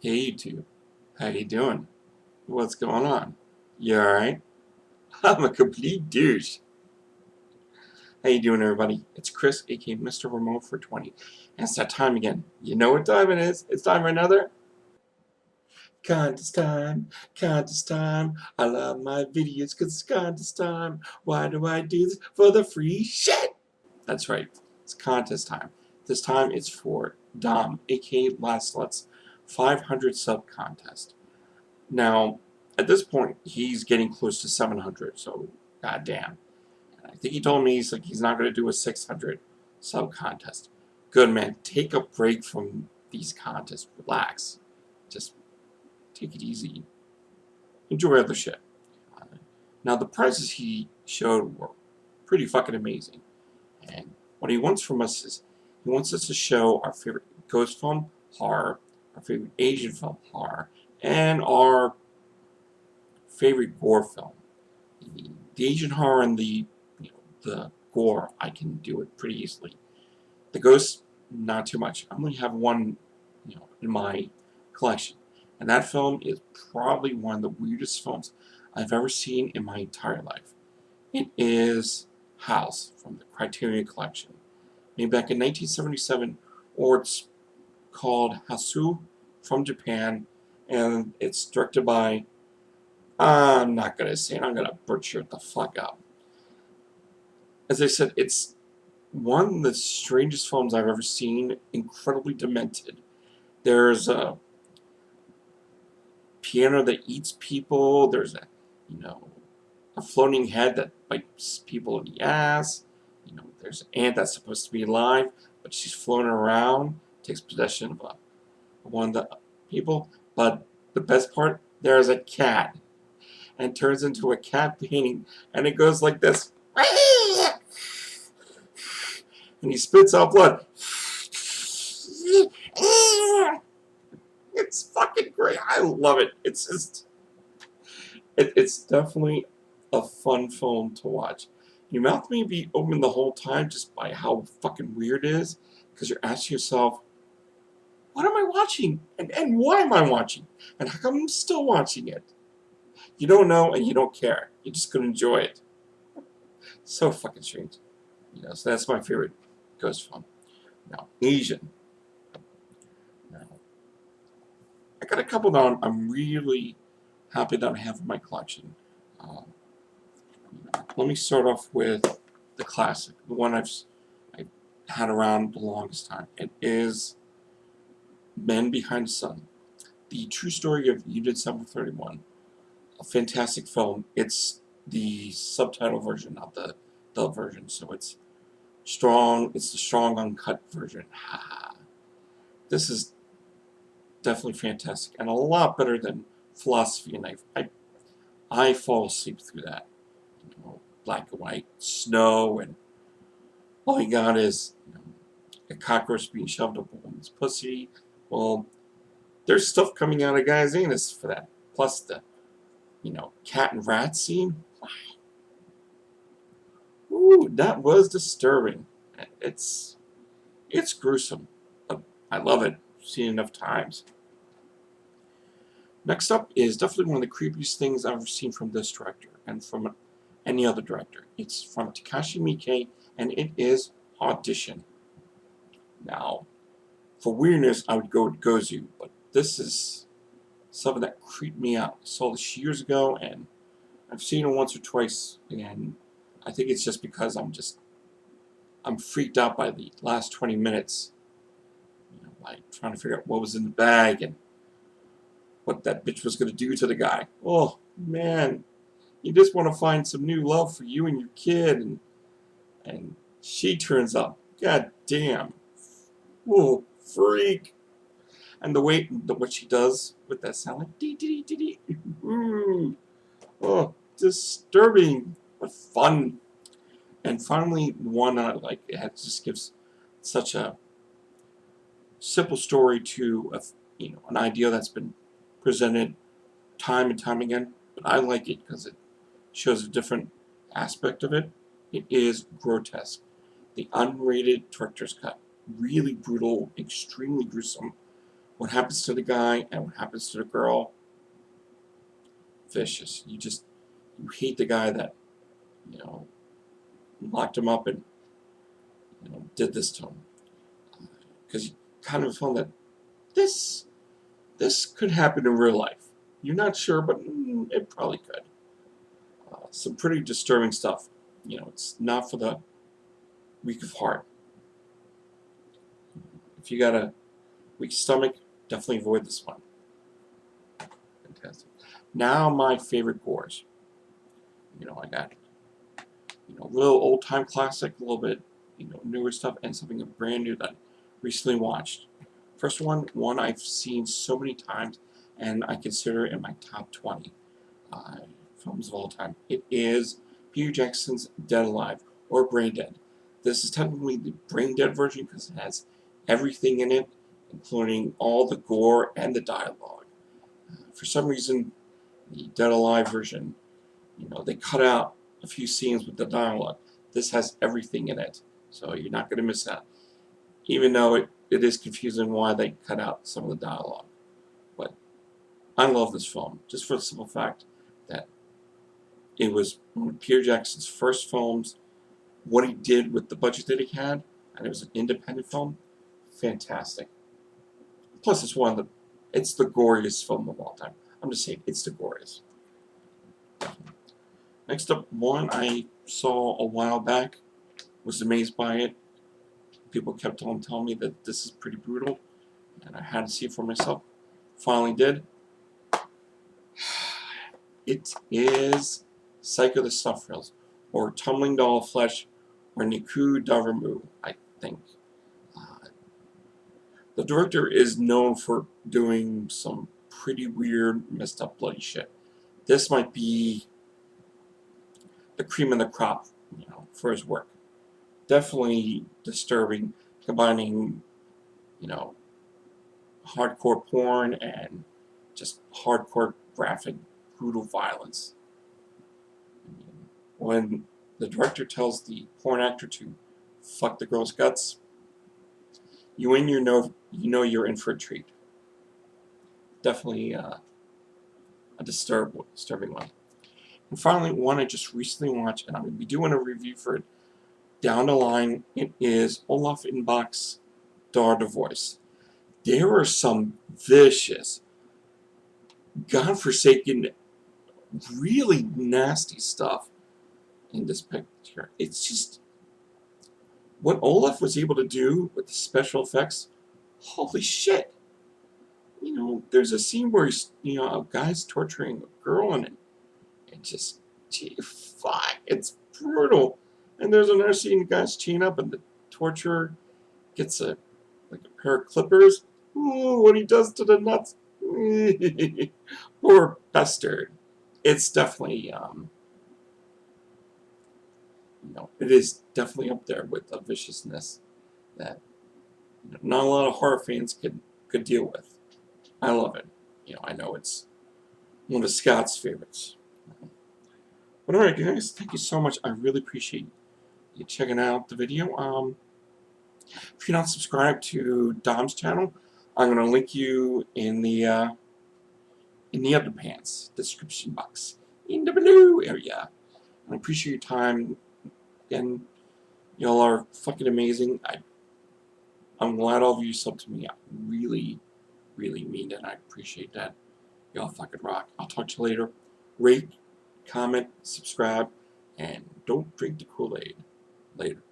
Hey YouTube, how you doing? What's going on? You alright? I'm a complete douche. How you doing everybody? It's Chris, aka Mr. Remote for 20. And it's that time again. You know what time it is? It's time for another contest time. Contest time. I love my videos because it's contest time. Why do I do this? For the free shit! That's right. It's contest time. This time it's for Dom, aka Lastalot's 500 sub contest. Now, at this point, he's getting close to 700, so goddamn. I think he told me he's not going to do a 600 sub contest. Good man, take a break from these contests. Relax. Just take it easy. Enjoy other shit. Now, the prizes he showed were pretty fucking amazing. And what he wants from us is he wants us to show our favorite ghost film horror, our favorite Asian film horror, and our favorite gore film. The Asian horror and the gore, I can do it pretty easily. The ghosts, not too much. I only have one, in my collection, and that film is probably one of the weirdest films I've ever seen in my entire life. It is House from the Criterion Collection, made back in 1977, or it's called Hasu from Japan, and it's directed by, I'm not going to say it, I'm going to butcher it the fuck up. As I said, it's one of the strangest films I've ever seen, incredibly demented. There's a piano that eats people, there's a floating head that bites people in the ass, there's an ant that's supposed to be alive, but she's floating around, takes possession of one of the people, but the best part, there's a cat, and turns into a cat painting, and it goes like this. And he spits out blood. It's fucking great. I love it. It's just, it's definitely a fun film to watch. Your mouth may be open the whole time just by how fucking weird it is, because you're asking yourself, what am I watching? And why am I watching? And how come I'm still watching it? You don't know and you don't care. You're just going to enjoy it. So fucking strange. So that's my favorite ghost film. Now, Asian. Now, I got a couple that I'm really happy that I have in my collection. Let me start off with the classic, the one I've had around the longest time. It is Men Behind the Sun, the true story of Unit 731. A fantastic film. It's the subtitle version, not the dub version, so it's strong. It's the strong uncut version. This is definitely fantastic and a lot better than Philosophy and Knife. I fall asleep through that. Black and white snow, and all you got is a cockroach being shoved up a woman's pussy. Well, there's stuff coming out of guys' anus for that. Plus the cat and rat scene. Ooh, that was disturbing. It's gruesome, but I love it. I've seen it enough times. Next up is definitely one of the creepiest things I've ever seen from this director and from any other director. It's from Takashi Miike, and it is Audition. Now, for weirdness, I would go with Gozu, but this is something that creeped me out. I saw this years ago, and I've seen it once or twice, and I think it's just because I'm freaked out by the last 20 minutes, like trying to figure out what was in the bag and what that bitch was going to do to the guy. Oh, man. You just want to find some new love for you and your kid, and she turns up. God damn. Oh, freak. And the way what she does with that sound, like dee dee dee dee. Oh, disturbing but fun. And finally, one I like. It just gives such a simple story to an idea that's been presented time and time again. But I like it because it shows a different aspect of it. It is Grotesque, the unrated director's cut. Really brutal, extremely gruesome, what happens to the guy and what happens to the girl, vicious. You hate the guy that, you know, locked him up and, you know, did this to him. Because you kind of feel that this could happen in real life. You're not sure, but it probably could. Some pretty disturbing stuff. You know, it's not for the weak of heart. If you got a weak stomach, definitely avoid this one. Fantastic. Now my favorite gores. You know, I got, you know, a little old time classic, a little bit, you know, newer stuff, and something brand new that I recently watched. First one I've seen so many times, and I consider it in my top 20 films of all time. It is Peter Jackson's Dead Alive, or Brain Dead. This is technically the Brain Dead version because it has everything in it, including all the gore and the dialogue. For some reason, the Dead Alive version, you know, they cut out a few scenes with the dialogue. This has everything in it, so you're not going to miss out. Even though it is confusing why they cut out some of the dialogue. But I love this film, just for the simple fact that it was one of Peter Jackson's first films. What he did with the budget that he had, and it was an independent film, fantastic. Plus, it's the goriest film of all time. I'm just saying, it's the goriest. Next up, one I saw a while back, was amazed by it. People kept on telling me that this is pretty brutal, and I had to see it for myself. Finally did. It is Psycho the Stuffed Rails, or Tumbling Doll Flesh, or Niku Daramu, I think. The director is known for doing some pretty weird, messed up, bloody shit. This might be the cream of the crop, you know, for his work. Definitely disturbing, combining, you know, hardcore porn and just hardcore, graphic, brutal violence. When the director tells the porn actor to fuck the girl's guts, you know you're in for a treat. Definitely a disturbing one. And finally, one I just recently watched, and I'm going to be doing a review for it down the line. It is Olaf Inbach's Dar the Voice. There are some vicious, godforsaken, really nasty stuff in this picture. It's just what Olaf was able to do with the special effects. Holy shit! You know, there's a scene where he's, you know, a guy's torturing a girl, and it just, gee, fuck, it's brutal. And there's another scene, the guy's chained up, and the torturer gets a pair of clippers. Ooh, what he does to the nuts. Poor bastard. It's definitely, you know, it is definitely up there with the viciousness that, you know, not a lot of horror fans could deal with. I love it. You know, I know it's one of Scott's favorites. But alright, guys, thank you so much. I really appreciate you checking out the video. If you're not subscribed to Dom's channel, I'm going to link you in the underpants description box in the blue area. And I appreciate your time, and y'all are fucking amazing. I'm glad all of you subbed to me. I really, really mean it. I appreciate that. Y'all fucking rock. I'll talk to you later. Rate, comment, subscribe, and don't drink the Kool-Aid. Later.